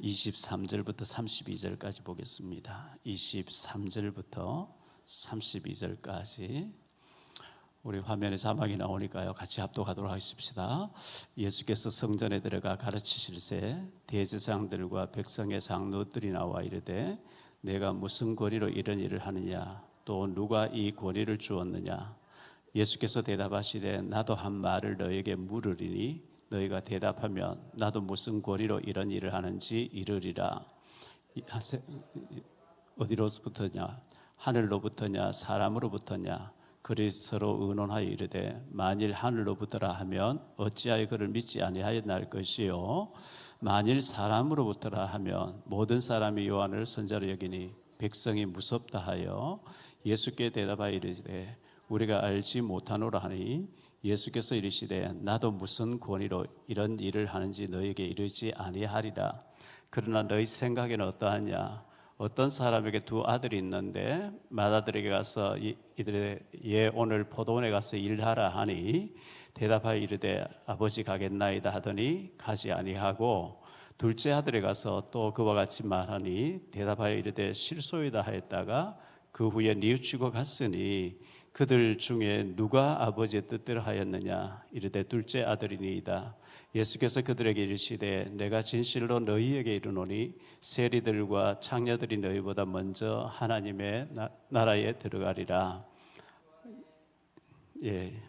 23절부터 32절까지 보겠습니다. 23절부터 32절까지 우리 화면에 자막이 나오니까요, 같이 합독하도록 하십시다. 예수께서 성전에 들어가 가르치실새 대제사장들과 백성의 장로들이 나와 이르되 내가 무슨 권위로 이런 일을 하느냐, 또 누가 이 권위를 주었느냐. 예수께서 대답하시되 나도 한 말을 너에게 물으리니 너희가 대답하면 나도 무슨 권위로 이런 일을 하는지 이르리라. 어디로부터냐? 하늘로부터냐 사람으로부터냐? 그리 서로 의논하여 이르되 만일 하늘로부터라 하면 어찌하여 그를 믿지 아니하였날 것이요, 만일 사람으로부터라 하면 모든 사람이 요한을 선자로 여기니 백성이 무섭다 하여 예수께 대답하여 이르되 우리가 알지 못하노라 하니, 예수께서 이르시되 나도 무슨 권위로 이런 일을 하는지 너희에게 이르지 아니하리라. 그러나 너희 생각에는 어떠하냐? 어떤 사람에게 두 아들이 있는데 맏아들에게 가서 이들의 오늘 포도원에 가서 일하라 하니 대답하여 이르되 아버지 가겠나이다 하더니 가지 아니하고, 둘째 아들에 가서 또 그와 같이 말하니 대답하여 이르되 실소이다 하였다가 그 후에 뉘우치고 갔으니 그들 중에 누가 아버지의 뜻대로 하였느냐? 이르되 둘째 아들이니이다. 예수께서 그들에게 이르시되 내가 진실로 너희에게 이르노니 세리들과 창녀들이 너희보다 먼저 하나님의 나라에 들어가리라. 예.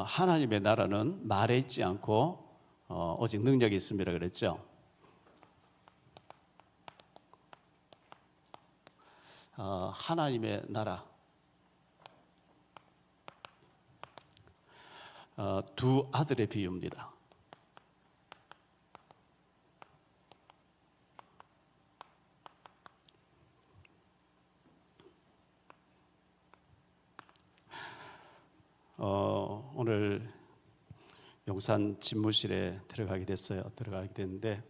하나님의 나라는 말에 있지 않고 오직 능력이 있습니다 그랬죠. 하나님의 나라, 두 아들의 비유입니다. 오늘 용산 집무실에 들어가게 됐는데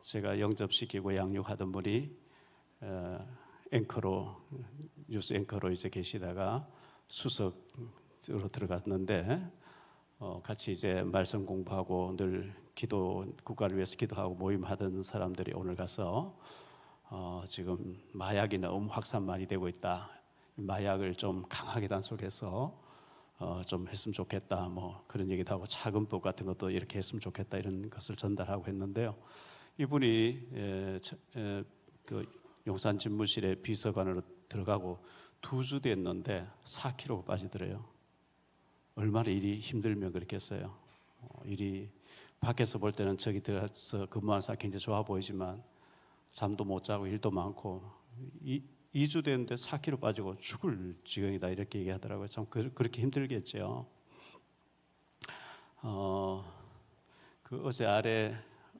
제가 영접시키고 양육하던 분이 뉴스 앵커로 이제 계시다가 수석으로 들어갔는데 같이 이제 말씀 공부하고 늘 국가를 위해서 기도하고 모임하던 사람들이 오늘 가서 지금 마약이 너무 확산 많이 되고 있다. 마약을 좀 강하게 단속해서 좀 했으면 좋겠다, 뭐 그런 얘기도 하고 차근법 같은 것도 이렇게 했으면 좋겠다, 이런 것을 전달하고 했는데요. 이분이 그 용산 집무실에 비서관으로 들어가고 2주 됐는데 4kg 빠지더래요. 얼마나 일이 힘들면 그렇겠어요. 일이 밖에서 볼 때는 저기 들어가서 근무하는 사람 굉장히 좋아 보이지만 잠도 못 자고 일도 많고 2주 됐는데 4kg 빠지고 죽을 지경이다, 이렇게 얘기하더라고요. 참 그렇게 힘들겠죠. 그 어제 아래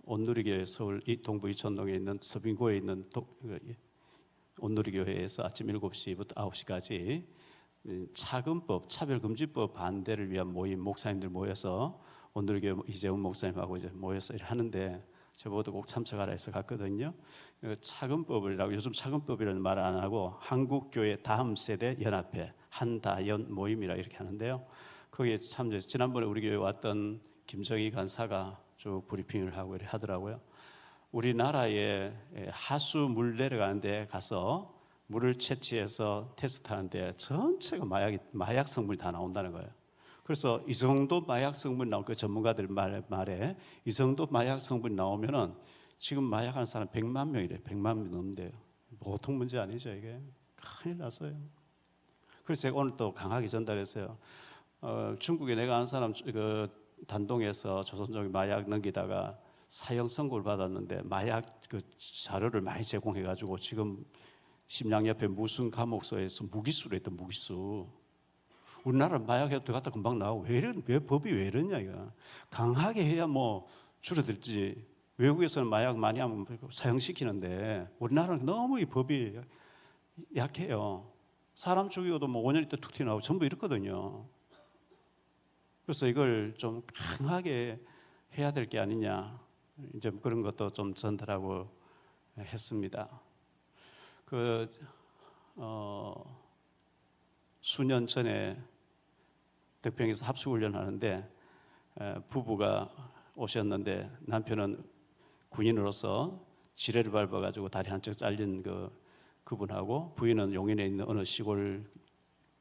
온누리교회 서울 동부 이천동에 있는 서빙고에 있는 온누리교회에서 아침 7시부터 9시까지 차근법, 차별금지법 반대를 위한 모임, 목사님들 모여서 온누리교회 이재훈 목사님하고 이제 모여서 하는데 저보고도 꼭 참석하라 해서 갔거든요. 차근법이라고, 요즘 차근법이라는 말 안 하고 한국교회 다음 세대 연합회 한다연 모임이라 이렇게 하는데요. 거기에 참여해서 지난번에 우리 교회 왔던 김정희 간사가 쭉 브리핑을 하고 이렇게 하더라고요. 우리나라에 하수 물 내려가는데 가서 물을 채취해서 테스트하는데 전체가 마약 성분이 다 나온다는 거예요. 그래서 이 정도 마약 성분이 나올, 그 전문가들 말에 이 정도 마약 성분이 나오면은 지금 마약하는 사람 100만 명이래. 100만 명 넘는데요. 보통 문제 아니죠, 이게. 큰일 났어요. 그래서 제가 오늘 또 강하게 전달했어요. 중국에 내가 아는 사람 그 단동에서 조선족이 마약 넘기다가 사형 선고를 받았는데 마약 그 자료를 많이 제공해가지고 지금 심양 옆에 무슨 감옥소에서 무기수로 했던 무기수. 우리나라 마약해도 들어갔다 금방 나오고 왜 법이 왜 이러냐, 이거. 강하게 해야 뭐 줄어들지. 외국에서는 마약 많이 하면 사형시키는데 우리나라는 너무 이 법이 약해요. 사람 죽이고도 뭐 5년 있다 툭 튀어나오고 전부 이렇거든요. 그래서 이걸 좀 강하게 해야 될 게 아니냐, 이제 그런 것도 좀 전달하고 했습니다. 수년 전에 덕평에서 합숙훈련 하는데 부부가 오셨는데 남편은 군인으로서 지뢰를 밟아가지고 다리 한쪽 잘린 그분하고 부인은 용인에 있는 어느 시골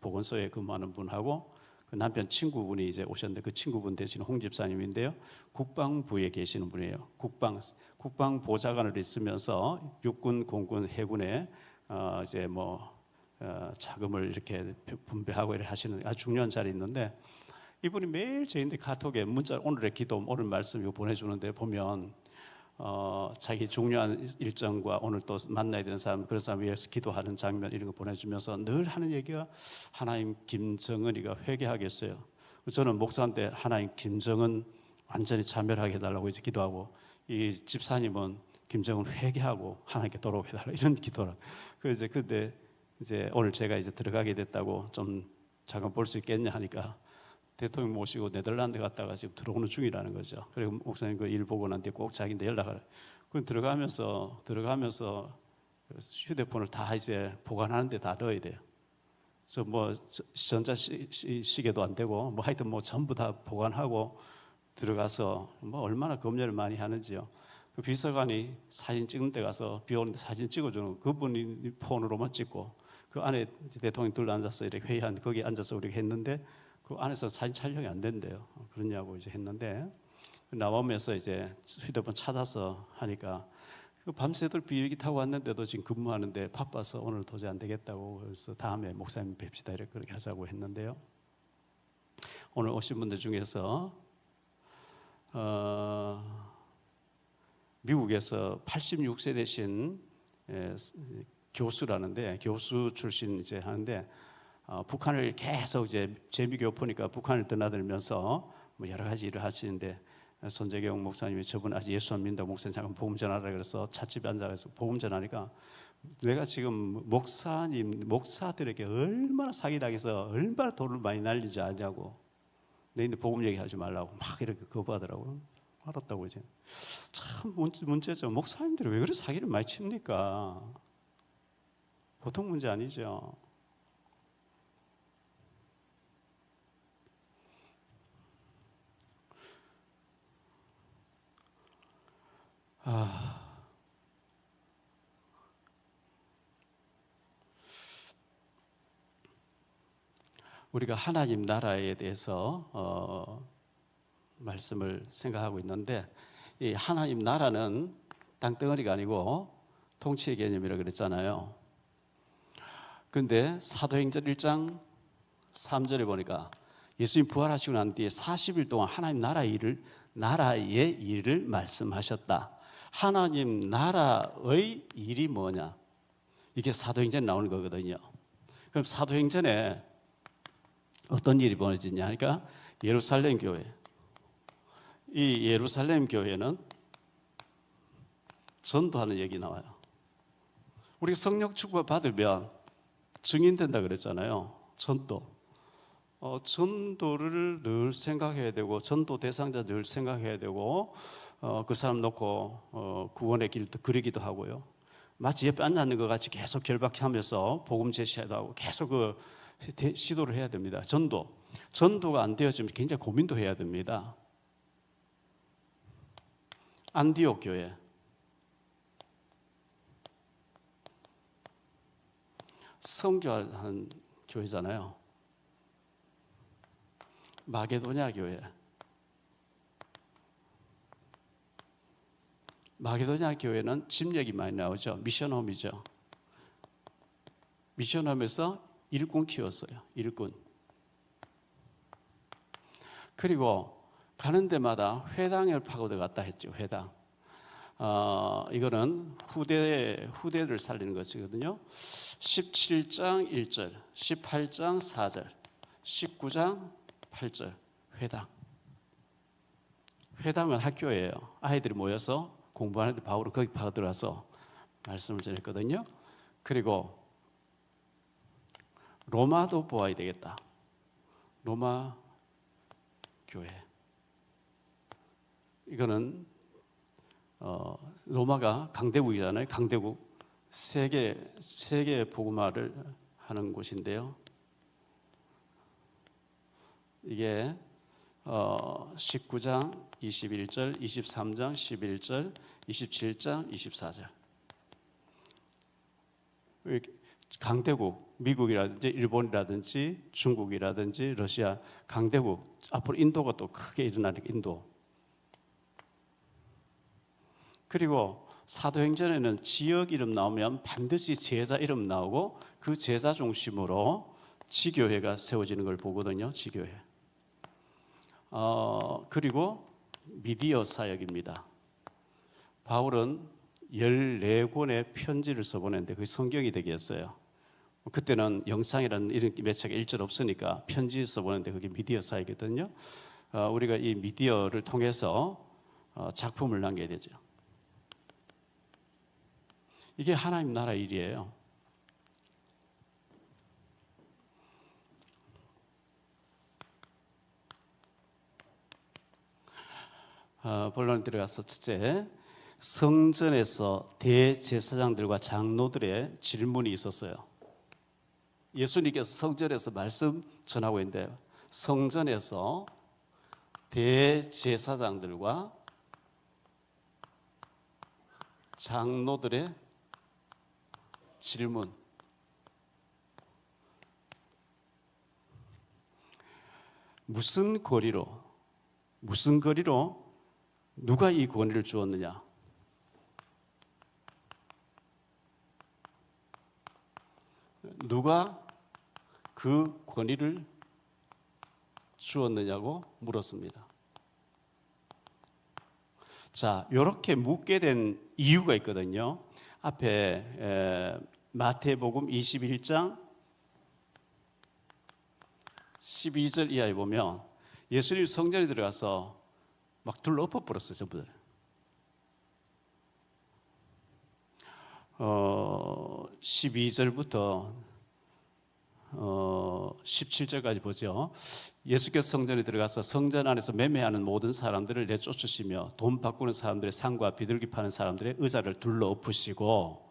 보건소에 근무하는 분하고 그 남편 친구분이 이제 오셨는데 그 친구분 대신 홍 집사님인데요. 국방부에 계시는 분이에요. 국방 보좌관을 있으면서 육군, 공군, 해군에 이제 자금을 이렇게 분배하고 이렇게 하시는 아주 중요한 자리에 있는데 이분이 매일 저희한테 카톡에 문자 오늘의 기도, 오늘 말씀 이거 보내주는데 보면 자기 중요한 일정과 오늘 또 만나야 되는 사람 그런 사람 위해서 기도하는 장면 이런 거 보내주면서 늘 하는 얘기가 하나님 김정은이가 회개하겠어요. 저는 목사한테 하나님 김정은 완전히 참멸하게 해달라고 이제 기도하고 이 집사님은 김정은 회개하고 하나님께 돌아오게 해달라 이런 기도를. 그래서 근데 이제 오늘 제가 이제 들어가게 됐다고 좀 잠깐 볼 수 있겠냐 하니까 대통령 모시고 네덜란드 갔다가 지금 들어오는 중이라는 거죠. 그리고 목사님 그 일 보고 난 뒤에 꼭 자기한테 연락을. 그 들어가면서 휴대폰을 다 이제 보관하는데 다 넣어야 돼요. 그래서 전자 시계도 안 되고 하여튼 전부 다 보관하고 들어가서 얼마나 검열을 많이 하는지요. 그 비서관이 사진 찍는 데 가서 비 오는데 사진 찍어주는 그분이 폰으로만 찍고 그 안에 대통령 둘러 앉아서 이렇게 회의한 거기 앉아서 우리가 했는데 그 안에서 사진 촬영이 안 된대요. 그러냐고 이제 했는데 나오면서 이제 휴대폰 찾아서 하니까 밤새도록 비행기 타고 왔는데도 지금 근무하는데 바빠서 오늘 도저히 안 되겠다고 그래서 다음에 목사님 뵙시다 이렇게 그렇게 하자고 했는데요. 오늘 오신 분들 중에서 미국에서 86세 되신 교수라는데 교수 출신 이제 하는데 북한을 계속 이제 재미교포니까 북한을 드나들면서 여러 가지 일을 하시는데 손재경 목사님이 저분 아직 예수 안 믿는다고 목사님 잠깐 복음 전하라 그래서 찻집에 앉아서 복음 전하니까 내가 지금 목사들에게 얼마나 사기당해서 얼마나 돈을 많이 날리지 아냐고 너희들 복음 얘기하지 말라고 막 이렇게 거부하더라고요. 알았다고 이제 참 문제죠. 목사님들이 왜 그렇게 사기를 많이 칩니까? 보통 문제 아니죠. 우리가 하나님 나라에 대해서 말씀을 생각하고 있는데 이 하나님 나라는 땅덩어리가 아니고 통치의 개념이라고 그랬잖아요. 그런데 사도행전 1장 3절에 보니까 예수님 부활하시고 난 뒤에 40일 동안 하나님 나라의 일을 말씀하셨다. 하나님 나라의 일이 뭐냐? 이게 사도행전에 나오는 거거든요. 그럼 사도행전에 어떤 일이 벌어지냐 하니까 예루살렘 교회. 이 예루살렘 교회는 전도하는 얘기 나와요. 우리가 성령 축복 받으면 증인된다 그랬잖아요. 전도를 늘 생각해야 되고 전도 대상자 늘 생각해야 되고 그 사람 놓고 구원의 길도 그리기도 하고요. 마치 옆에 앉아있는 것 같이 계속 결박하면서 복음 제시하도 하고 계속 시도를 해야 됩니다. 전도가 안 되어지면 굉장히 고민도 해야 됩니다. 안디옥 교회 선교하는 교회잖아요. 마게도냐 교회 마게도냐 교회는 집력이 많이 나오죠. 미션홈이죠. 미션홈에서 일꾼 키웠어요. 일꾼. 그리고 가는 데마다 회당을 파고들어갔다 했죠. 회당. 이거는 후대를 살리는 것이거든요. 17장 1절, 18장 4절, 19장 8절 회당. 회당은 학교예요. 아이들이 모여서 공부하는데 바울은 거기 파고들어서 말씀을 전했거든요. 그리고 로마도 보아야 되겠다. 로마 교회. 이거는 로마가 강대국이잖아요. 강대국 세계 복음화를 하는 곳인데요. 이게 19장 21절, 23장 11절, 27장 24절. 강대국, 미국이라든지 일본이라든지 중국이라든지 러시아 강대국, 앞으로 인도가 또 크게 일어나는 인도. 그리고 사도행전에는 지역 이름 나오면 반드시 제자 이름 나오고 그 제자 중심으로 지교회가 세워지는 걸 보거든요. 지교회. 그리고 미디어 사역입니다. 바울은 14권의 편지를 써보냈는데 그게 성경이 되겠어요. 그때는 영상이라는 이런 매체가 일절 없으니까 편지 써보냈는데 그게 미디어 사역이거든요. 우리가 이 미디어를 통해서 작품을 남겨야 되죠. 이게 하나님 나라 일이에요. 본론에 들어가서 첫째, 성전에서 대제사장들과 장로들의 질문이 있었어요. 예수님께서 성전에서 말씀 전하고 있는데 성전에서 대제사장들과 장로들의 질문. 무슨 권리로 누가 이 권리를 주었느냐? 누가 그 권위를 주었느냐고 물었습니다. 자, 이렇게 묻게 된 이유가 있거든요. 앞에 마태복음 21장 12절 이하에 보면 예수님 성전에 들어가서 막 둘러 엎어버렸어요, 전부 다. 12절부터 17절까지 보죠. 예수께서 성전에 들어가서 성전 안에서 매매하는 모든 사람들을 내쫓으시며 돈 바꾸는 사람들의 상과 비둘기 파는 사람들의 의자를 둘러 엎으시고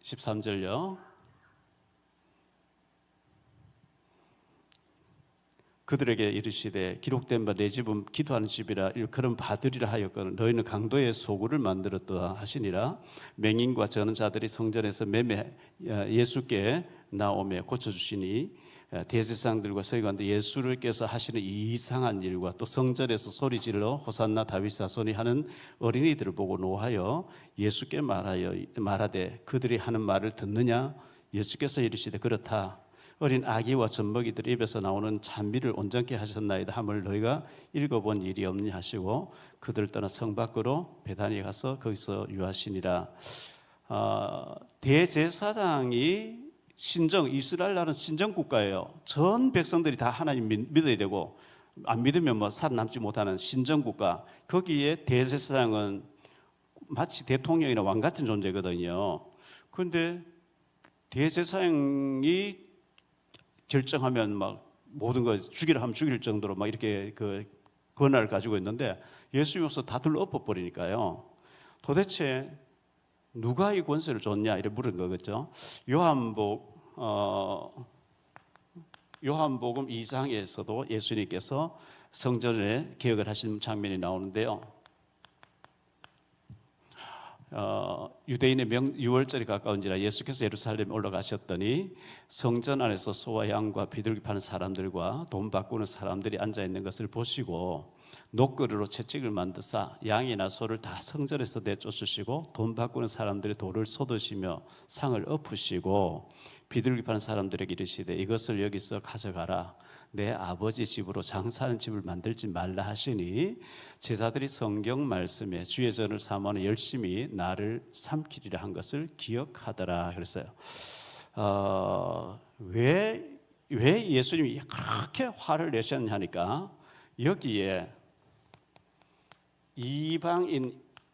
13절요. 그들에게 이르시되 기록된 바 내 집은 기도하는 집이라 그런 받으리라 하였거늘 너희는 강도의 소굴을 만들었다 하시니라. 맹인과 저는 자들이 성전에서 예수께 나오며 고쳐주시니 대제사장들과 서기관들 예수께서 하시는 이상한 일과 또 성전에서 소리질러 호산나 다윗 자손이 하는 어린이들을 보고 노하여 예수께 말하되 그들이 하는 말을 듣느냐. 예수께서 이르시되 그렇다. 어린 아기와 젖먹이들 입에서 나오는 찬미를 온전케 하셨나이다 함을 너희가 읽어본 일이 없니 하시고 그들 떠나 성 밖으로 베다니에 가서 거기서 유하시니라. 대제사장이 이스라엘 나라는 신정 국가예요. 전 백성들이 다 하나님 믿어야 되고 안 믿으면 뭐 살아남지 못하는 신정 국가. 거기에 대제사장은 마치 대통령이나 왕 같은 존재거든요. 그런데 대제사장이 결정하면 막 모든 거 죽이라 하면 죽일 정도로 막 이렇게 그 권한을 가지고 있는데 예수님 와서 다 둘러 엎어버리니까요. 도대체 누가 이 권세를 줬냐 이렇게 물은 거겠죠. 요한복음 2장에서도 예수님께서 성전에 개혁을 하신 장면이 나오는데요. 유대인의 유월절이 가까운지라 예수께서 예루살렘에 올라가셨더니 성전 안에서 소와 양과 비둘기 파는 사람들과 돈 바꾸는 사람들이 앉아 있는 것을 보시고 녹그루로 채찍을 만드사 양이나 소를 다 성전에서 내쫓으시고 돈 바꾸는 사람들의 돌을 쏟으시며 상을 엎으시고 비둘기 파는 사람들에게 이르시되 이것을 여기서 가져가라. 내 아버지 집으로 장사하는 집을 만들지 말라 하시니 제자들이 성경 말씀에 주의 전을 삼아는 열심히 나를 삼키리라 한 것을 기억하더라 그랬어요. 왜 예수님이 그렇게 화를 내셨냐 하니까 여기에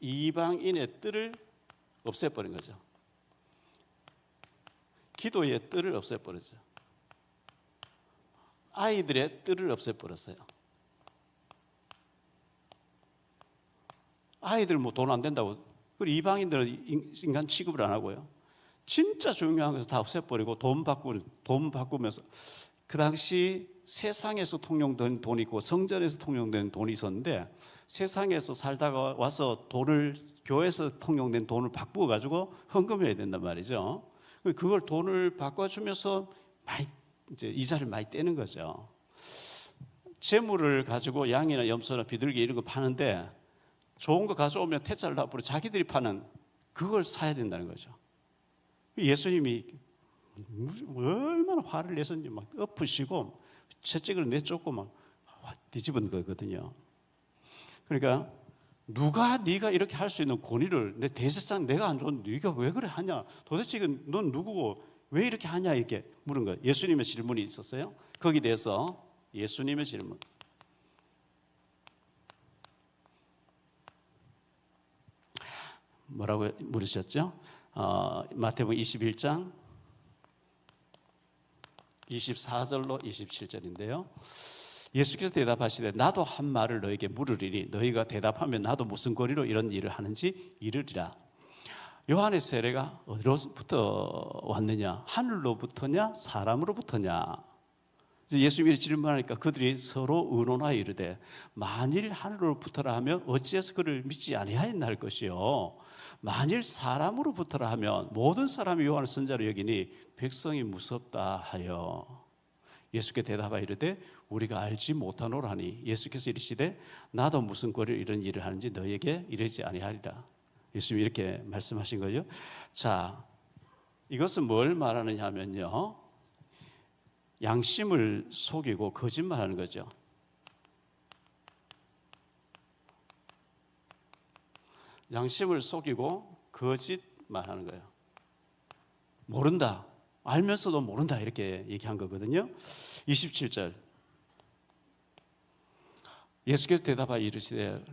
이방인의 뜰을 없애버린 거죠. 기도의 뜰을 없애버렸죠. 아이들의 뜰을 없애버렸어요. 아이들 뭐 돈 안 된다고 그리고 이방인들은 인간 취급을 안 하고요. 진짜 중요한 것을 다 없애버리고 돈 바꾸면서 그 당시 세상에서 통용된 돈이 있고 성전에서 통용된 돈이 있었는데 세상에서 살다가 와서 교회에서 통용된 돈을 바꾸어 가지고 헌금해야 된단 말이죠. 그걸 돈을 바꿔주면서 많이 이제 이자를 많이 떼는 거죠. 재물을 가지고 양이나 염소나 비둘기 이런 거 파는데 좋은 거 가져오면 퇴짜를 놔버리고 자기들이 파는 그걸 사야 된다는 거죠. 예수님이 얼마나 화를 내셨는지 막 엎으시고 채찍을 내쫓고 막 뒤집은 거거든요. 그러니까 누가 네가 이렇게 할 수 있는 권위를 내 대세상 내가 안 좋은데 네가 왜 그래 하냐? 도대체 넌 누구고 왜 이렇게 하냐 이렇게 물은 거예요. 예수님의 질문이 있었어요. 거기에 대해서 예수님의 질문. 뭐라고 물으셨죠? 마태복음 21장 24절로 27절인데요. 예수께서 대답하시되 나도 한 말을 너에게 물으리니 너희가 대답하면 나도 무슨 권리로 이런 일을 하는지 이르리라. 요한의 세례가 어디로부터 왔느냐? 하늘로부터냐? 사람으로부터냐? 예수님이 질문하니까 그들이 서로 의논하여 이르되 만일 하늘로부터라 하면 어찌해서 그를 믿지 아니하였나 할 것이요 만일 사람으로부터라 하면 모든 사람이 요한을 선자로 여기니 백성이 무섭다 하여 예수께 대답하여 이르되 우리가 알지 못하노라니 예수께서 이르시되 나도 무슨 권리로 이런 일을 하는지 너에게 이르지 아니하리라. 예수님이 이렇게 말씀하신 거죠. 자, 이것은 뭘 말하느냐 하면요, 양심을 속이고 거짓말하는 거죠. 양심을 속이고 거짓말하는 거예요. 모른다, 알면서도 모른다 이렇게 얘기한 거거든요. 27절 예수께서 대답하여 이르시되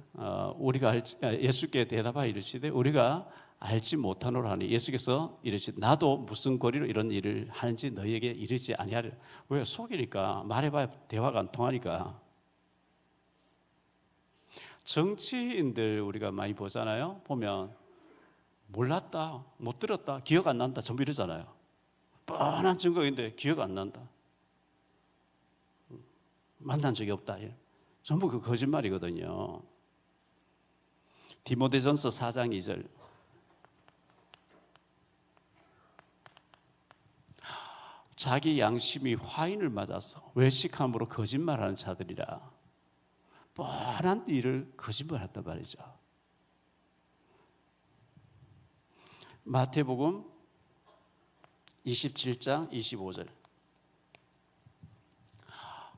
예수께 대답하여 이르시되 우리가 알지 못하노라니 예수께서 이르시되 나도 무슨 권리로 이런 일을 하는지 너희에게 이르지 아니하리라. 왜? 속이니까. 말해봐야 대화가 안 통하니까. 정치인들 우리가 많이 보잖아요. 보면 몰랐다, 못 들었다, 기억 안 난다 전부 이러잖아요. 뻔한 증거인데 기억 안 난다, 만난 적이 없다, 전부 그 거짓말이거든요. 디모데전서 4장 2절 자기 양심이 화인을 맞아서 외식함으로 거짓말하는 자들이라. 뻔한 일을 거짓말했단 말이죠. 마태복음 27장 25절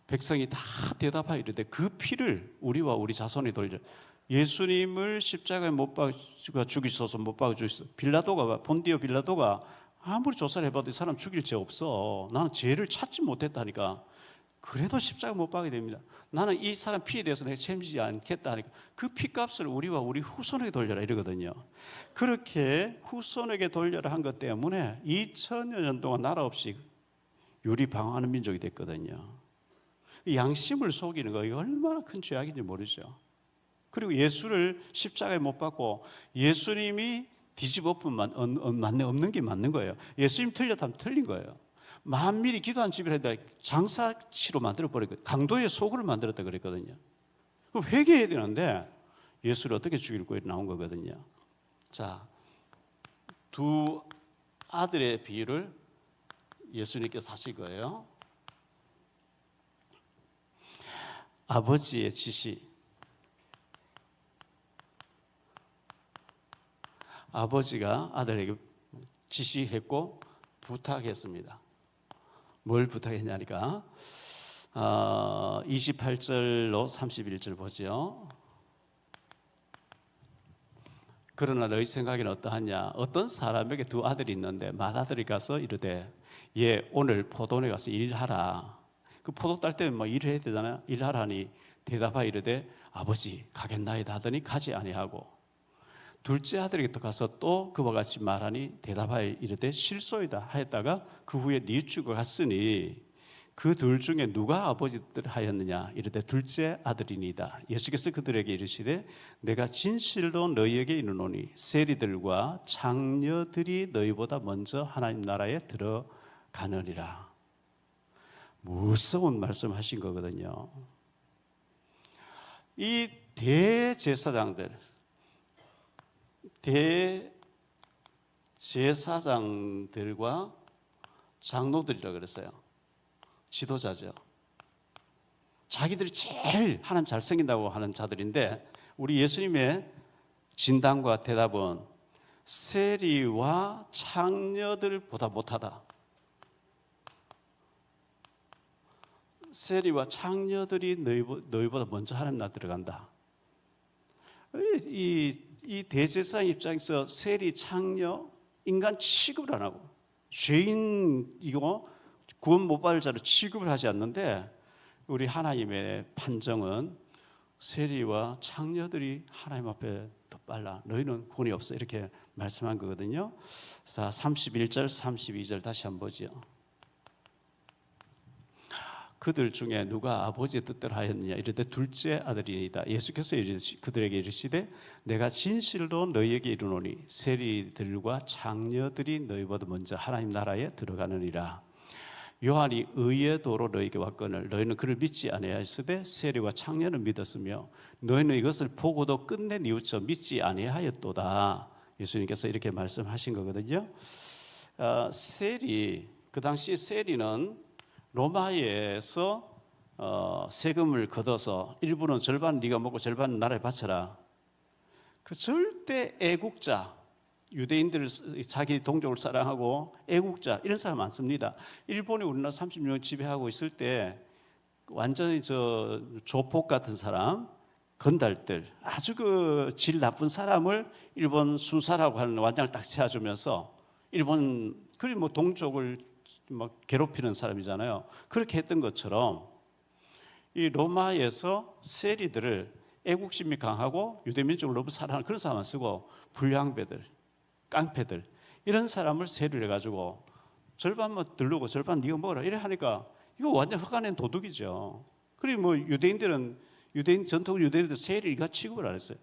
백성이 다 대답하여 이르되 그 피를 우리와 우리 자손이 돌려. 예수님을 십자가에 못 박아 죽이소서, 못 박아 주시소. 본디오 빌라도가 아무리 조사를 해봐도 이 사람 죽일 죄 없어, 나는 죄를 찾지 못했다니까. 그래도 십자가 못 박게 됩니다. 나는 이 사람 피에 대해서 내가 책임지지 않겠다 하니까 그 피값을 우리와 우리 후손에게 돌려라 이러거든요. 그렇게 후손에게 돌려라 한 것 때문에 2000여 년 동안 나라 없이 유리방황하는 민족이 됐거든요. 양심을 속이는 거, 이거 얼마나 큰 죄악인지 모르죠. 그리고 예수를 십자가에 못 박고 예수님이 뒤집어엎으면 없는 게 맞는 거예요. 예수님 틀렸다면 틀린 거예요. 만밀히 기도한 집을 했다 장사치로 만들어버렸거든요. 강도의 소굴을 만들었다 그랬거든요. 그럼 회개해야 되는데 예수를 어떻게 죽일 거에 나온 거거든요. 자, 두 아들의 비유를 예수님께서 하실 거예요. 아버지의 지시. 아버지가 아들에게 지시했고 부탁했습니다. 뭘 부탁했냐니까 28절로 31절 보죠. 그러나 너희 생각에는 어떠하냐? 어떤 사람에게 두 아들이 있는데 맏아들이 가서 이르되 오늘 포도원에 가서 일하라. 그 포도 딸 때는 뭐 일해야 되잖아요. 일하라니 대답하여 이르되 아버지 가겠나이다 하더니 가지 아니하고 둘째 아들에게 또 가서 또 그와 같이 말하니 대답하여 이르되 실소이다 하였다가 그 후에 뉘우치고 갔으니 그 둘 중에 누가 아버지 뜻을 하였느냐 이르되 둘째 아들이니이다. 예수께서 그들에게 이르시되 내가 진실로 너희에게 이르노니 세리들과 장녀들이 너희보다 먼저 하나님 나라에 들어가느니라. 무서운 말씀하신 거거든요. 이 대제사장들, 대제사장들과 장로들이라고 그랬어요. 지도자죠. 자기들이 제일 하나님 잘생긴다고 하는 자들인데 우리 예수님의 진단과 대답은 세리와 창녀들보다 못하다. 세리와 창녀들이 너희보다 먼저 하나님 나라 들어간다. 이 대제사장 입장에서 세리, 창녀, 인간 취급을 안 하고 죄인이고 구원 못 받을 자로 취급을 하지 않는데 우리 하나님의 판정은 세리와 창녀들이 하나님 앞에 더 빨라. 너희는 구원이 없어. 이렇게 말씀한 거거든요. 자, 31절, 32절 다시 한번 보죠. 그들 중에 누가 아버지의 뜻대로 하였느냐 이르되 둘째 아들이니이다. 예수께서 그들에게 이르시되 내가 진실로 너희에게 이르노니 세리들과 장녀들이 너희보다 먼저 하나님 나라에 들어가느니라. 요한이 의의 도로 너희에게 왔거늘 너희는 그를 믿지 아니하였으되 세리와 창녀는 믿었으며 너희는 이것을 보고도 끝내 뉘우쳐 믿지 아니하였도다. 예수님께서 이렇게 말씀하신 거거든요. 세리, 그 당시 세리는 로마에서 세금을 걷어서 일부는 절반 네가 먹고 절반은 나라에 바쳐라. 그 절대 애국자, 유대인들을 자기 동족을 사랑하고 애국자 이런 사람 많습니다. 일본이 우리나라 30년 지배하고 있을 때 완전히 저 조폭 같은 사람, 건달들, 아주 그 질 나쁜 사람을 일본 수사라고 하는 완장을 딱 세워주면서 일본 그리 뭐 동족을 막 괴롭히는 사람이잖아요. 그렇게 했던 것처럼 이 로마에서 세리들을 애국심이 강하고 유대민족을 너무 사랑하는 그런 사람만 쓰고 불량배들, 깡패들 이런 사람을 세리를 해가지고 절반만 들르고 절반 네가 먹어라 이래 하니까 이거 완전 흑안낸 도둑이죠. 그리고 뭐 유대인 전통 유대인들 세리가 취급을 안 했어요.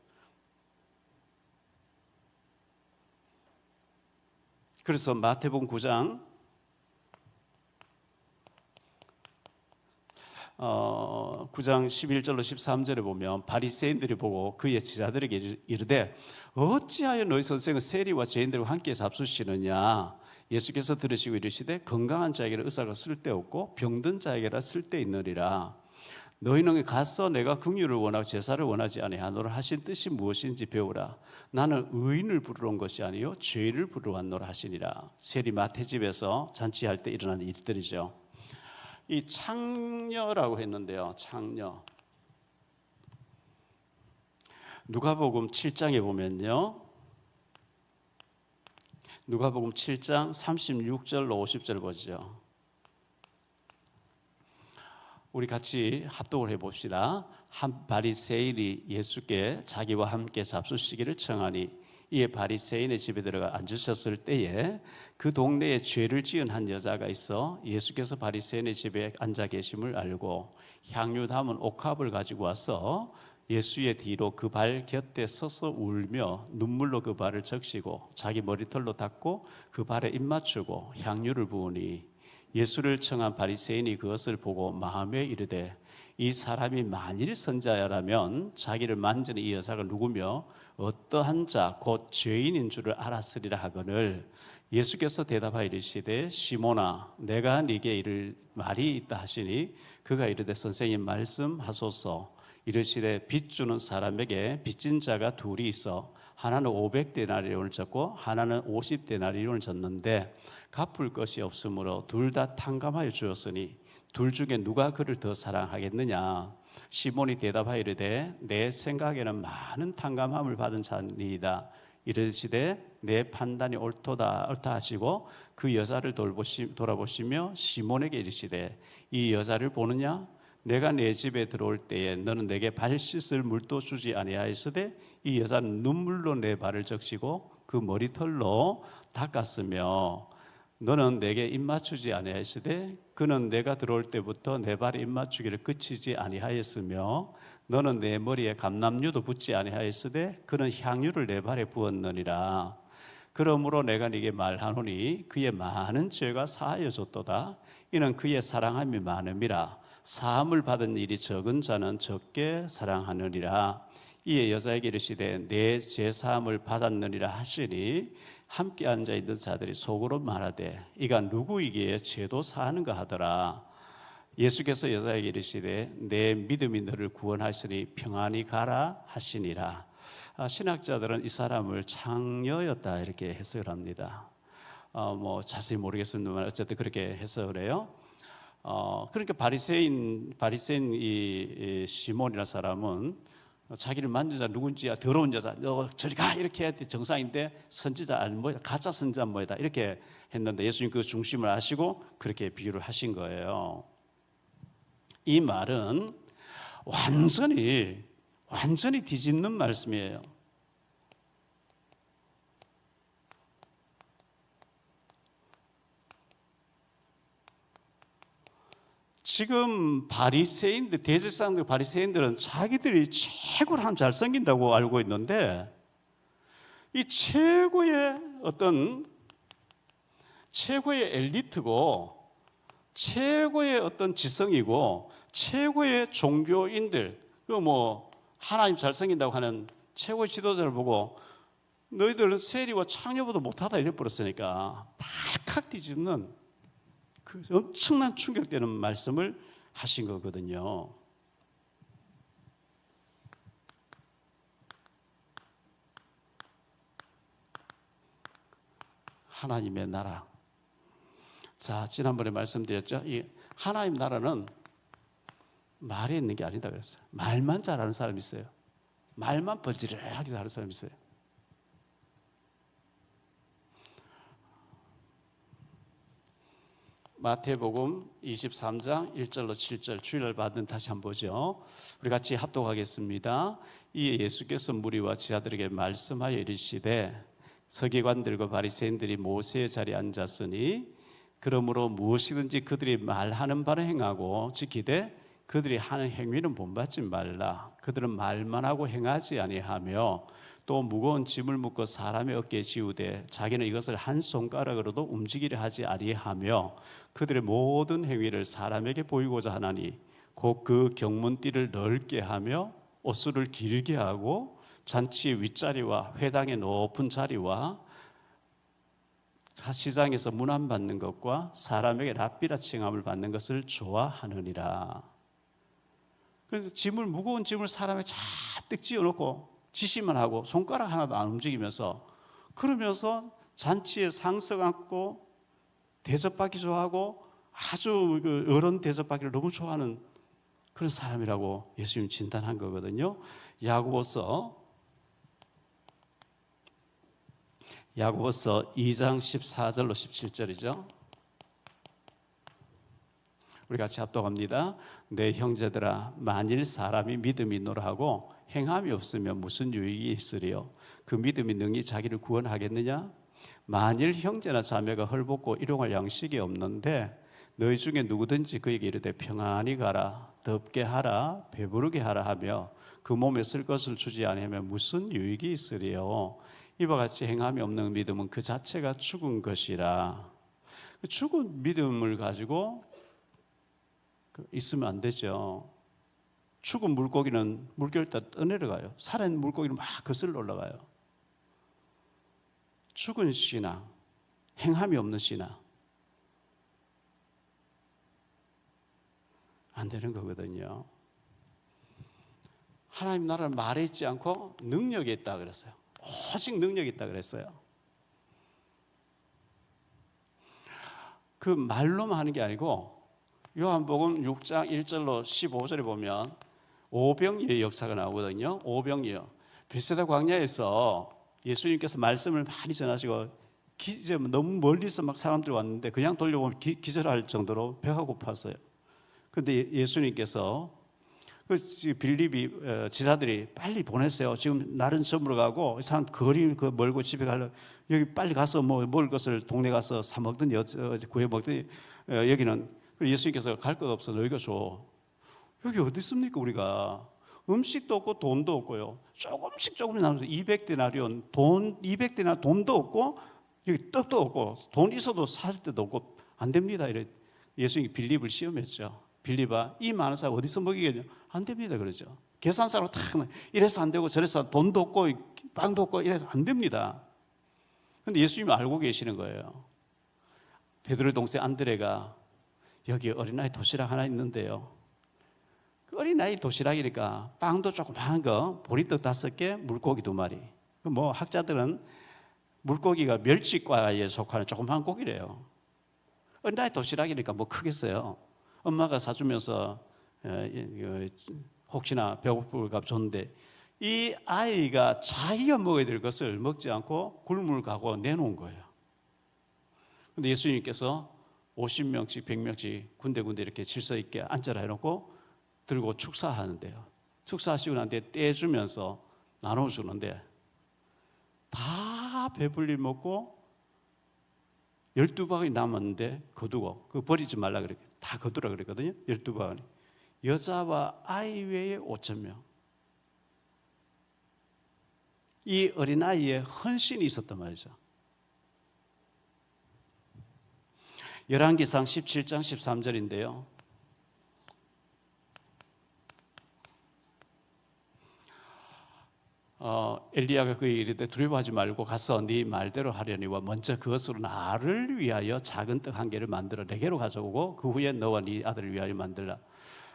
그래서 마태복음 9장 9장 11절로 13절에 보면 바리새인들이 보고 그의 제자들에게 이르되 어찌하여 너희 선생은 세리와 죄인들과 함께 잡수시느냐. 예수께서 들으시고 이르시되 건강한 자에게는 의사가 쓸데없고 병든 자에게라 쓸데있느니라. 너희는 가서 내가 긍휼을 원하고 제사를 원하지 아니하노라 하신 뜻이 무엇인지 배우라. 나는 의인을 부르러 온 것이 아니요 죄인을 부르러 왔노라 하시니라. 세리 마태집에서 잔치할 때 일어난 일들이죠. 이 창녀라고 했는데요. 창녀. 누가복음 7장에 보면요. 누가복음 7장 36절로 50절 보죠. 우리 같이 합독을 해봅시다. 한 바리새인이 예수께 자기와 함께 잡수시기를 청하니 이에 바리새인의 집에 들어가 앉으셨을 때에 그 동네에 죄를 지은 한 여자가 있어 예수께서 바리새인의 집에 앉아 계심을 알고 향유 담은 옥합을 가지고 와서 예수의 뒤로 그 발 곁에 서서 울며 눈물로 그 발을 적시고 자기 머리털로 닦고 그 발에 입 맞추고 향유를 부으니 예수를 청한 바리새인이 그것을 보고 마음에 이르되 이 사람이 만일 선자야라면 자기를 만지는 이 여자가 누구며 어떠한 자 곧 죄인인 줄을 알았으리라 하거늘 예수께서 대답하여 이르시되 시몬아 내가 네게 이를 말이 있다 하시니 그가 이르되 선생님 말씀하소서. 이르시되 빚 주는 사람에게 빚진 자가 둘이 있어 하나는 500데나리온을 졌고 하나는 50데나리온을 졌는데 갚을 것이 없으므로 둘 다 탕감하여 주었으니 둘 중에 누가 그를 더 사랑하겠느냐. 시몬이 대답하여 이르되 내 생각에는 많은 탕감함을 받은 자니이다. 이르시되 내 판단이 옳다 하시고 그 여자를 돌아보시며 시몬에게 이르시되 이 여자를 보느냐. 내가 내 집에 들어올 때에 너는 내게 발 씻을 물도 주지 아니하였으되 이 여자는 눈물로 내 발을 적시고 그 머리털로 닦았으며 너는 내게 입맞추지 아니하였으되 그는 내가 들어올 때부터 내 발에 입맞추기를 그치지 아니하였으며 너는 내 머리에 감람류도 붓지 아니하였으되 그는 향유를 내 발에 부었느니라. 그러므로 내가 네게 말하노니 그의 많은 죄가 사하여졌도다. 이는 그의 사랑함이 많음이라. 사함을 받은 일이 적은 자는 적게 사랑하느니라. 이에 여자에게 이르시되 내 죄사함을 받았느니라 하시니 함께 앉아 있는 자들이 속으로 말하되 이가 누구이기에 죄도 사하는가 하더라. 예수께서 여자에게 이르시되 내 믿음이 너를 구원하시니 평안히 가라 하시니라. 신학자들은 이 사람을 창녀였다 이렇게 해석을 합니다. 자세히 모르겠습니다만 어쨌든 그렇게 해석을 해요. 그러니까 바리새인 이 시몬이라는 사람은 자기를 만진 자 누군지 더러운 여자 너 저리 가 이렇게 해야 돼 정상인데 선지자 아니 뭐야 가짜 선지자 뭐다 이렇게 했는데 예수님 그 중심을 아시고 그렇게 비유를 하신 거예요. 이 말은 완전히 뒤집는 말씀이에요. 지금 바리새인들, 대제사장들, 바리새인들은 자기들이 최고로 하면 잘생긴다고 알고 있는데 이 최고의 엘리트고 최고의 어떤 지성이고 최고의 종교인들, 하나님 잘생긴다고 하는 최고의 지도자를 보고 너희들은 세리와 창녀보다 못하다 이래버렸으니까 발칵 뒤집는 그 엄청난 충격되는 말씀을 하신 거거든요. 하나님의 나라. 자, 지난번에 말씀드렸죠. 이 하나님 나라는 말에 있는 게 아니다 그랬어요. 말만 잘하는 사람이 있어요. 말만 번지르하게 잘하는 사람이 있어요. 마태복음 23장 1절로 7절 주일날 받은 다시 한번 보죠. 우리 같이 합독하겠습니다. 이에 예수께서 무리와 지하들에게 말씀하여 이르시되 서기관들과 바리새인들이 모세의 자리에 앉았으니 그러므로 무엇이든지 그들이 말하는 바를 행하고 지키되 그들이 하는 행위는 본받지 말라. 그들은 말만 하고 행하지 아니하며 또 무거운 짐을 묶어 사람의 어깨에 지우되 자기는 이것을 한 손가락으로도 움직이려 하지 아니하며 그들의 모든 행위를 사람에게 보이고자 하나니 곧 그 경문띠를 넓게 하며 옷수를 길게 하고 잔치의 윗자리와 회당의 높은 자리와 시장에서 문안받는 것과 사람에게 랍비라 칭함을 받는 것을 좋아하느니라. 그래서 무거운 짐을 사람에 잔뜩 지어놓고 지시만 하고 손가락 하나도 안 움직이면서 그러면서 잔치에 상석 앉고 대접받기 좋아하고 아주 어른 대접받기를 너무 좋아하는 그런 사람이라고 예수님 진단한 거거든요. 야고보서 2장 14절로 17절이죠. 우리 같이 합독합니다. 내 형제들아 만일 사람이 믿음이 있노라 하고 행함이 없으면 무슨 유익이 있으리요? 그 믿음이 능히 자기를 구원하겠느냐? 만일 형제나 자매가 헐벗고 일용할 양식이 없는데 너희 중에 누구든지 그에게 이르되 평안히 가라 덥게 하라 배부르게 하라 하며 그 몸에 쓸 것을 주지 아니하면 무슨 유익이 있으리요? 이와 같이 행함이 없는 믿음은 그 자체가 죽은 것이라. 죽은 믿음을 가지고 있으면 안 되죠. 죽은 물고기는 물결 따라 떠내려가요. 살아있는 물고기는 막 거슬러 올라가요. 죽은 신앙, 행함이 없는 신앙 안 되는 거거든요. 하나님 나라는 말에 있지 않고 능력에 있다 그랬어요. 오직 능력이 있다 그랬어요. 그 말로만 하는 게 아니고 요한복음 6장 1절로 15절에 보면 오병이어의 역사가 나오거든요. 오병이어. 베세다 광야에서 예수님께서 말씀을 많이 전하시고 너무 멀리서 막 사람들이 왔는데 그냥 돌려보면 기절할 정도로 배가 고팠어요. 그런데 예수님께서 그 빌립이 지사들이 빨리 보냈어요. 지금 날은 저물어 가고 이 사람 거리 멀고 집에 가려 여기 빨리 가서 뭐 먹을 것을 동네 가서 사 먹든 구해 먹든 여기는 예수님께서 갈 것 없어 너희가 줘. 여기 어디 있습니까 우리가? 음식도 없고 돈도 없고요. 조금씩 나눠서 200데나리온 돈 200데나 돈도 없고 여기 떡도 없고 돈 있어도 살 데도 없고 안 됩니다. 이래 예수님이 빌립을 시험했죠. 빌립아 이 많은 사람 어디서 먹이겠냐? 안 됩니다 그러죠. 계산사로 탁 이래서 안 되고 저래서 돈도 없고 빵도 없고 이래서 안 됩니다. 근데 예수님이 알고 계시는 거예요. 베드로의 동생 안드레가 여기 어린아이 도시락 하나 있는데요. 그 어린아이 도시락이니까 빵도 조그마한 거, 보리떡 5개, 물고기 2마리. 뭐 학자들은 물고기가 멸치과에 속하는 조그마한 고기래요. 어린아이 도시락이니까 뭐 크겠어요. 엄마가 사주면서 혹시나 배고플까 줬는데 이 아이가 자기가 먹어야 될 것을 먹지 않고 굶을 각오 내놓은 거예요. 근데 예수님께서 50명씩 100명씩 군데군데 이렇게 질서 있게 앉아라 해놓고 들고 축사하는데요. 축사하시고 난 뒤에 떼주면서 나눠주는데 다 배불리 먹고 12바구니 남았는데 거두고 그거 버리지 말라 그랬 다 거두라 그랬거든요. 12바구니 여자와 아이 외에 5,000명. 이 어린아이의 헌신이 있었단 말이죠. 열왕기상 17장 13절인데요. 엘리야가 그에게 이르되 두려워하지 말고 가서 네 말대로 하려니와 먼저 그것으로 나를 위하여 작은 떡 1개를 만들어 내게로 가져오고 그 후에 너와 네 아들을 위하여 만들라.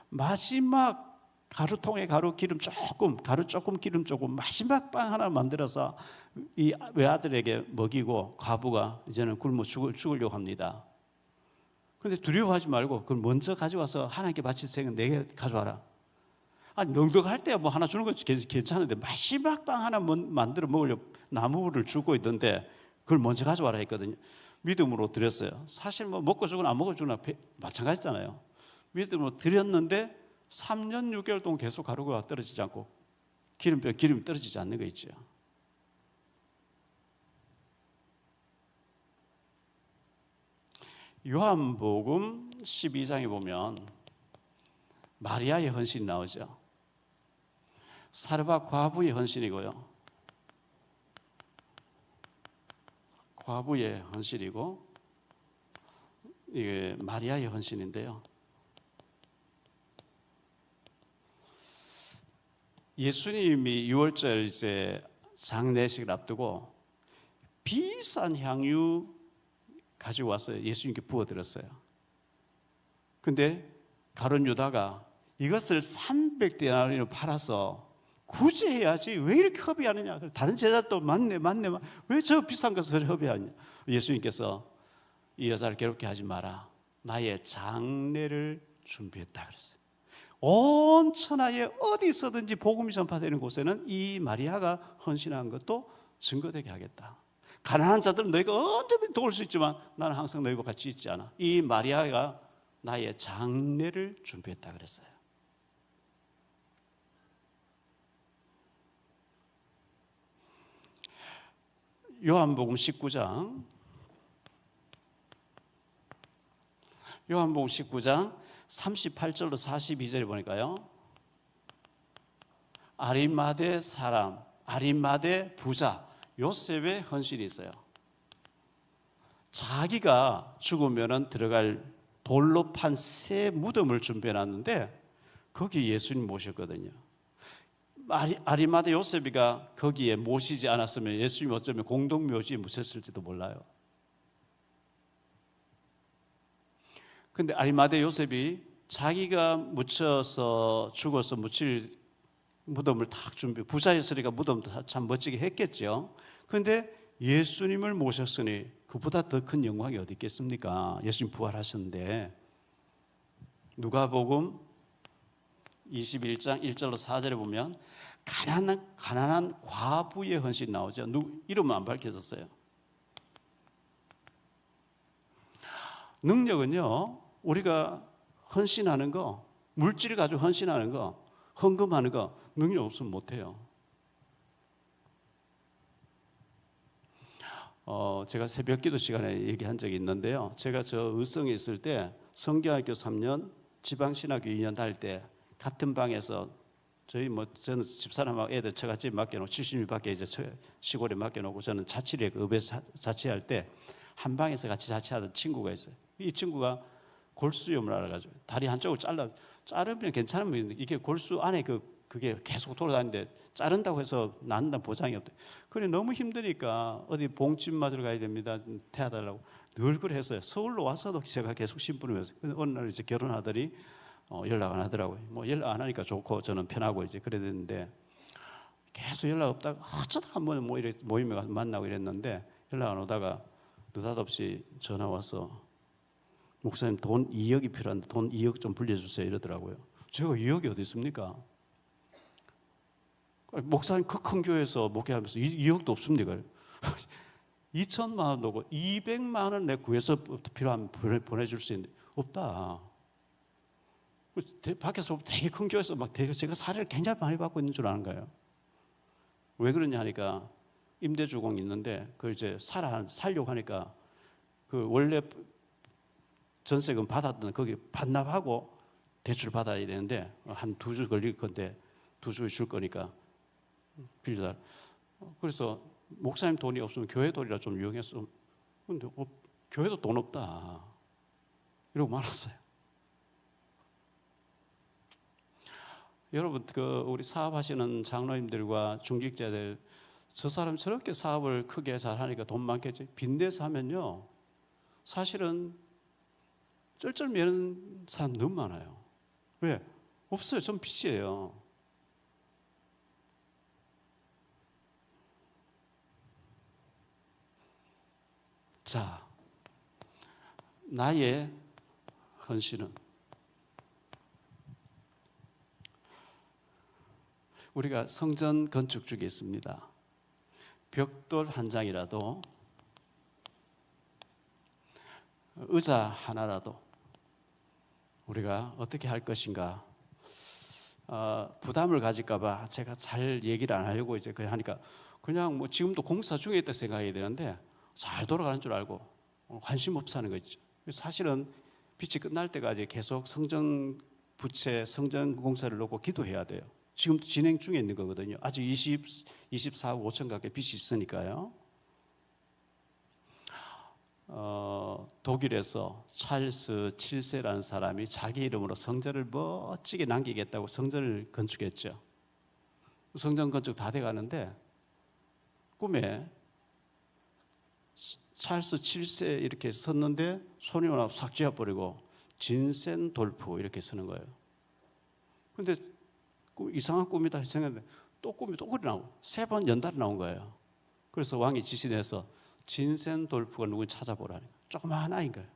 마지막 가루통에 가루 기름 조금, 가루 조금 기름 조금 마지막 빵 하나 만들어서 이 외아들에게 먹이고 과부가 이제는 굶어 죽으려고 합니다. 그런데 두려워하지 말고 그걸 먼저 가져와서 하나님께 바칠 생각 내게 가져와라. 아니 넉넉할 때 뭐 하나 주는 건 괜찮은데 마지막 빵 하나 만들어 먹으려고 나무를 주고 있던데 그걸 먼저 가져와라 했거든요. 믿음으로 드렸어요. 사실 뭐 먹고 주거나 안 먹고 주거나 마찬가지잖아요. 믿음으로 드렸는데 3년 6개월 동안 계속 가루가 떨어지지 않고 기름이 떨어지지 않는 거 있죠. 요한복음 12장에 보면 마리아의 헌신이 나오죠. 사르밧 과부의 헌신이고요. 과부의 헌신이고 이게 마리아의 헌신인데요. 예수님이 6월절 이제 장례식을 앞두고 비싼 향유 가지고 와서 예수님께 부어드렸어요. 근데 가룟 유다가 이것을 300데나리온으로 팔아서 굳이 해야지 왜 이렇게 허비하느냐. 다른 제자도 맞네 왜 저 비싼 것을 허비하냐. 예수님께서 이 여자를 괴롭게 하지 마라. 나의 장례를 준비했다 그랬어요. 온 천하에 어디서든지 복음이 전파되는 곳에는 이 마리아가 헌신한 것도 증거되게 하겠다. 가난한 자들은 너희가 언제든지 도울 수 있지만 나는 항상 너희와 같이 있지 않아. 이 마리아가 나의 장례를 준비했다 그랬어요. 요한복음 19장 38절로 42절에 보니까요. 아리마대 사람, 아리마대 부자 요셉의 헌신이 있어요. 자기가 죽으면 들어갈 돌로 판 새 무덤을 준비해놨는데 거기 예수님 모셨거든요. 아리마대 요셉이가 거기에 모시지 않았으면 예수님이 어쩌면 공동묘지에 묻혔을지도 몰라요. 근데 아리마대 요셉이 자기가 묻혀서 죽어서 묻힐 무덤을 탁 부자였으니까 무덤도 참 멋지게 했겠죠. 근데 예수님을 모셨으니 그보다 더 큰 영광이 어디 있겠습니까? 예수님 부활하셨는데. 누가복음 21장 1절로 4절에 보면 가난한 과부의 헌신 나오죠. 이름은 안 밝혀졌어요. 능력은요, 우리가 헌신하는 거, 물질을 가지고 헌신하는 거, 헌금하는 거 능력 없으면 못해요. 제가 새벽기도 시간에 얘기한 적이 있는데요. 제가 저 의성에 있을 때 성경학교 3년, 지방신학교 2년 다닐 때 같은 방에서 저는 집사람하고 애들 처갓집 맡겨놓고 70일밖에 이제 시골에 맡겨놓고 저는 자취를 읍에서 자취할 때 한 방에서 같이 자취하던 친구가 있어요. 이 친구가 골수염을 알아가지고 다리 한쪽을 자르면 괜찮으면 이게 골수 안에 그게 계속 돌아다니는데 자른다고 해서 낫는다는 보장이 없대. 그래 너무 힘드니까 어디 봉집 맞으러 가야 됩니다. 태워달라고 늘 그랬어요. 서울로 와서도 제가 계속 심부름했어요. 어느 날 이제 결혼하더니 연락 안 하더라고요. 뭐 연락 안 하니까 좋고 저는 편하고 이제 그래야 되는데 계속 연락 없다가 어쩌다 한번 뭐 이렇게 모임에 가서 만나고 이랬는데 연락 안 오다가 느닷없이 전화 와서 목사님 돈 2억이 필요한데 돈 2억 좀 빌려주세요 이러더라고요. 제가 2억이 어디 있습니까? 목사님 그 큰 교회에서 목회하면서 2억도 없습니까? 2천만 원 넣고 200만 원 내 구해서 필요하면 보내줄 수 있는데 없다. 밖에서 되게 큰 교회에서 막 되게 제가 사례를 굉장히 많이 받고 있는 줄 아는 거예요. 왜 그러냐 하니까 임대주공이 있는데 그 이제 살려고 하니까 그 원래 전세금 받았던 거기 반납하고 대출 받아야 되는데 한 2주 걸릴 건데 2주 줄 거니까 빌려달. 그래서 목사님 돈이 없으면 교회 돈이라 좀 이용했어. 근데 교회도 돈 없다. 이러고 말았어요. 여러분 우리 사업하시는 장로님들과 중직자들 저 사람 저렇게 사업을 크게 잘하니까 돈 많겠지. 빚내서 하면요 사실은 쩔쩔매는 사람 너무 많아요. 왜? 없어요. 전 빚이에요. 자, 나의 헌신은 우리가 성전 건축 중에 있습니다. 벽돌 한 장이라도 의자 하나라도 우리가 어떻게 할 것인가 부담을 가질까 봐 제가 잘 얘기를 안 하려고 이제 그냥 하니까 그냥 뭐 지금도 공사 중에 있다 생각해야 되는데 잘 돌아가는 줄 알고 관심 없어 하는 거 있죠. 사실은 빛이 끝날 때까지 계속 성전 부채 성전 공사를 놓고 기도해야 돼요. 지금도 진행 중에 있는 거거든요. 아직 24억 5천 가까이 빚이 있으니까요. 독일에서 찰스 7세라는 사람이 자기 이름으로 성전을 멋지게 남기겠다고 성전을 건축했죠. 성전 건축 다 돼가는데 꿈에 찰스 7세 이렇게 썼는데 손이 오나 싹 쥐어버리고 진센돌프 이렇게 쓰는 거예요. 근데 이상한 꿈이다 생각했는데 또 꿈이 또 그리 나오고 3번 연달아 나온 거예요. 그래서 왕이 지시내서 진센돌프가 누군지 찾아보라니. 조그마한 아이인 거예요.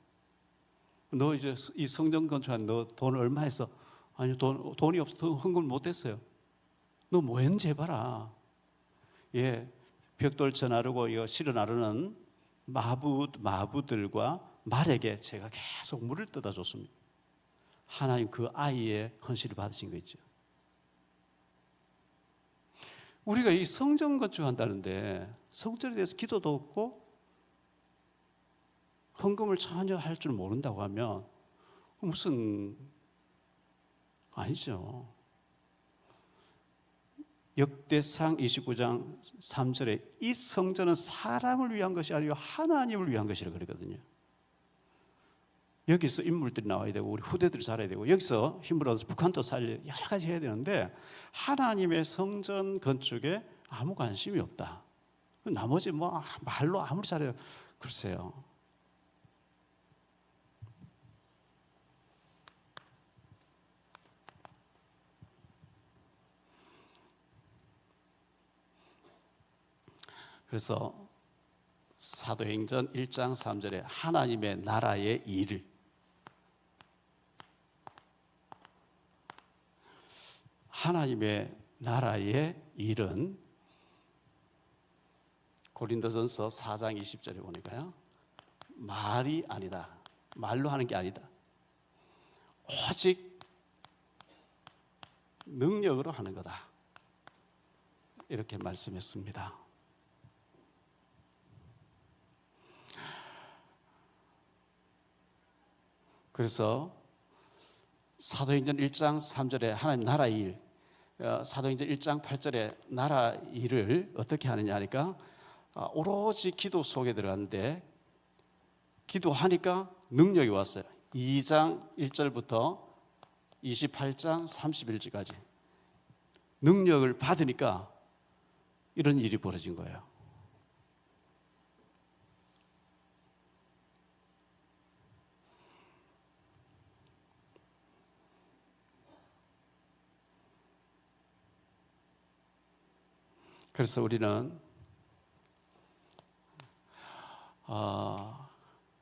너 이제 이 성전 건축한 너 돈 얼마 했어? 아니 돈이 없어 헌금을 못했어요. 너 뭐 했는지 해봐라. 예, 벽돌 쳐 나르고 이거 실어 나르는 마부들과 말에게 제가 계속 물을 떠다 줬습니다. 하나님 그 아이의 헌신을 받으신 거 있죠. 우리가 이 성전 건축한다는데 성전에 대해서 기도도 없고 헌금을 전혀 할 줄 모른다고 하면 무슨 아니죠. 역대상 29장 3절에 이 성전은 사람을 위한 것이 아니고 하나님을 위한 것이라 그러거든요. 여기서 인물들이 나와야 되고 우리 후대들이 살아야 되고 여기서 힘을 얻어서 북한도 살려 여러 가지 해야 되는데 하나님의 성전 건축에 아무 관심이 없다. 나머지 뭐 말로 아무리 잘해요. 글쎄요. 그래서 사도행전 1장 3절에 하나님의 나라의 일 하나님의 나라의 일은 고린도전서 4장 20절에 보니까요. 말이 아니다. 말로 하는 게 아니다. 오직 능력으로 하는 거다. 이렇게 말씀했습니다. 그래서 사도행전 1장 3절에 하나님 나라 일, 사도행전 1장 8절에 나라 일을 어떻게 하느냐 하니까 오로지 기도 속에 들어갔는데 기도하니까 능력이 왔어요. 2장 1절부터 28장 31절까지 능력을 받으니까 이런 일이 벌어진 거예요. 그래서 우리는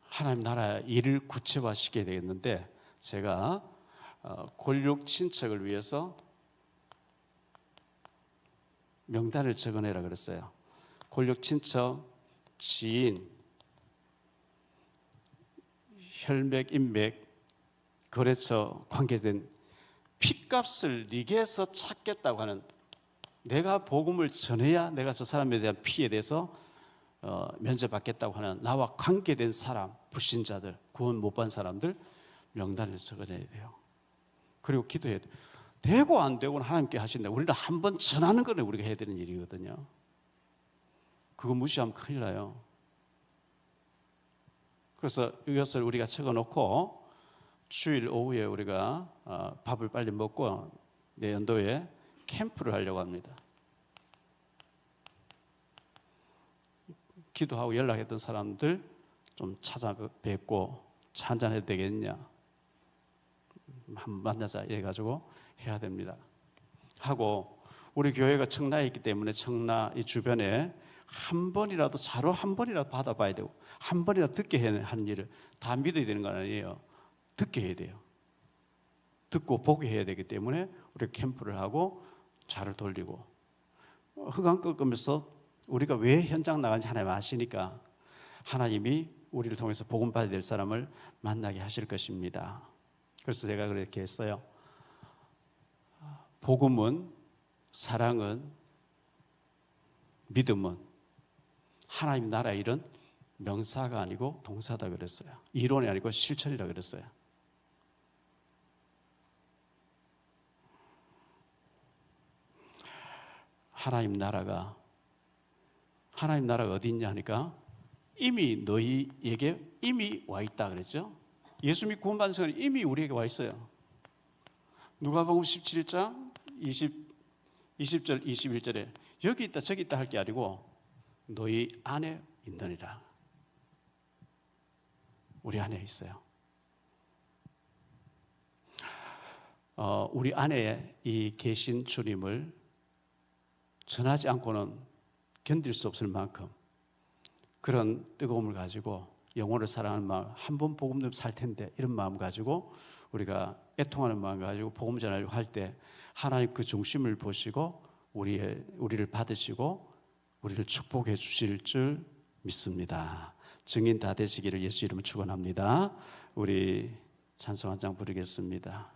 하나님 나라 일을 구체화시켜야 되겠는데 제가 골육 친척을 위해서 명단을 적어내라 그랬어요. 골육 친척, 지인, 혈맥, 인맥, 거래처 관계된 피값을 네게서 찾겠다고 하는, 내가 복음을 전해야 내가 저 사람에 대한 피에 대해서 면제받겠다고 하는 나와 관계된 사람, 불신자들, 구원 못 받은 사람들 명단을 적어내야 돼요. 그리고 기도해야 돼요. 되고 안 되고는 하나님께 하신다. 우리는 한번 전하는 거는 우리가 해야 되는 일이거든요. 그거 무시하면 큰일 나요. 그래서 이것을 우리가 적어놓고 주일 오후에 우리가 밥을 빨리 먹고 내연도에 캠프를 하려고 합니다. 기도하고 연락했던 사람들 좀 찾아뵙고 차 한잔 해도 되겠냐, 한번 만나자 이래가지고 해야 됩니다. 하고 우리 교회가 청라에 있기 때문에 청라 이 주변에 한 번이라도 자료 한 번이라도 받아봐야 되고 한 번이라도 듣게 하는 일을 다 믿어야 되는 건 아니에요. 듣게 해야 돼요. 듣고 보게 해야 되기 때문에 우리가 캠프를 하고 차를 돌리고 흑암 꺾으면서 우리가 왜 현장 나간지 하나님 아시니까 하나님이 우리를 통해서 복음 받아야 될 사람을 만나게 하실 것입니다. 그래서 제가 그렇게 했어요. 복음은, 사랑은, 믿음은 하나님 나라 일은 명사가 아니고 동사다 그랬어요. 이론이 아니고 실천이라 그랬어요. 하나님 나라가 어디 있냐 하니까 이미 너희에게 이미 와 있다 그랬죠. 예수 믿고 구원받은 순간 이미 우리에게 와 있어요. 누가복음 17장 20절 21절에 여기 있다 저기 있다 할 게 아니고 너희 안에 있느니라. 우리 안에 있어요. 우리 안에 이 계신 주님을 전하지 않고는 견딜 수 없을 만큼 그런 뜨거움을 가지고 영혼을 사랑하는 마음, 한 번 복음 좀 살 텐데 이런 마음 가지고 우리가 애통하는 마음 가지고 복음 전하려고 할 때 하나님 그 중심을 보시고 우리를 받으시고 우리를 축복해 주실 줄 믿습니다. 증인 다 되시기를 예수 이름으로 축원합니다. 우리 찬송 한 장 부르겠습니다.